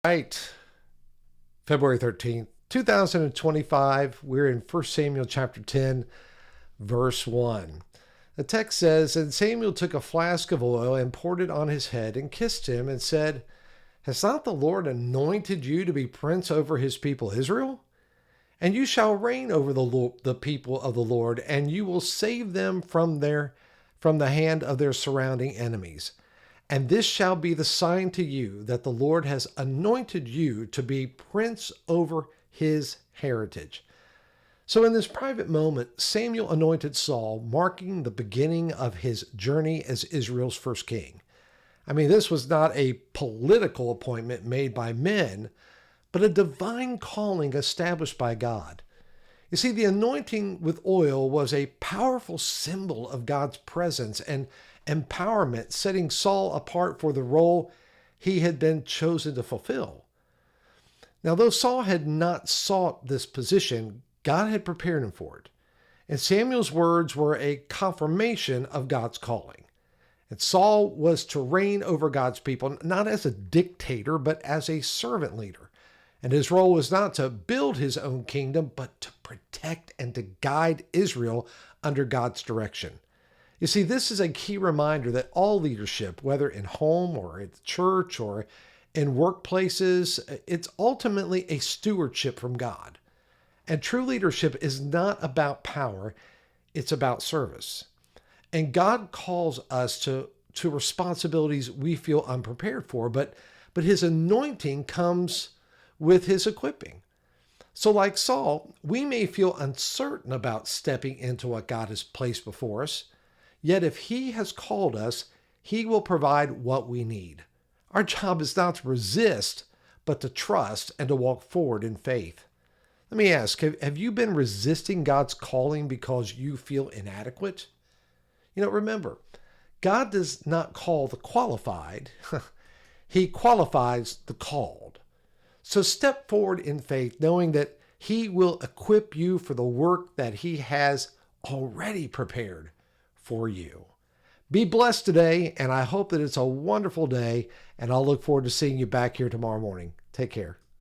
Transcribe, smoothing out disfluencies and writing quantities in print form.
Right. February 13th, 2025. We're in 1 Samuel chapter 10, verse 1. The text says, "And Samuel took a flask of oil and poured it on his head and kissed him and said, 'Has not the Lord anointed you to be prince over his people Israel? And you shall reign over the people of the Lord, and you will save them from the hand of their surrounding enemies. And this shall be the sign to you that the Lord has anointed you to be prince over his heritage.'" So in this private moment, Samuel anointed Saul, marking the beginning of his journey as Israel's first king. I mean, this was not a political appointment made by men, but a divine calling established by God. You see, the anointing with oil was a powerful symbol of God's presence and empowerment, setting Saul apart for the role he had been chosen to fulfill. Now, though Saul had not sought this position, God had prepared him for it. And Samuel's words were a confirmation of God's calling. And Saul was to reign over God's people, not as a dictator, but as a servant leader. And his role was not to build his own kingdom, but to protect and to guide Israel under God's direction. You see, this is a key reminder that all leadership, whether in home or at the church or in workplaces, it's ultimately a stewardship from God. And true leadership is not about power, it's about service. And God calls us to responsibilities we feel unprepared for, but his anointing comes with his equipping. So like Saul, we may feel uncertain about stepping into what God has placed before us. Yet if he has called us, he will provide what we need. Our job is not to resist, but to trust and to walk forward in faith. Let me ask, have you been resisting God's calling because you feel inadequate? Remember, God does not call the qualified. He qualifies the called. So step forward in faith, knowing that he will equip you for the work that he has already prepared for you. Be blessed today, and I hope that it's a wonderful day, and I'll look forward to seeing you back here tomorrow morning. Take care.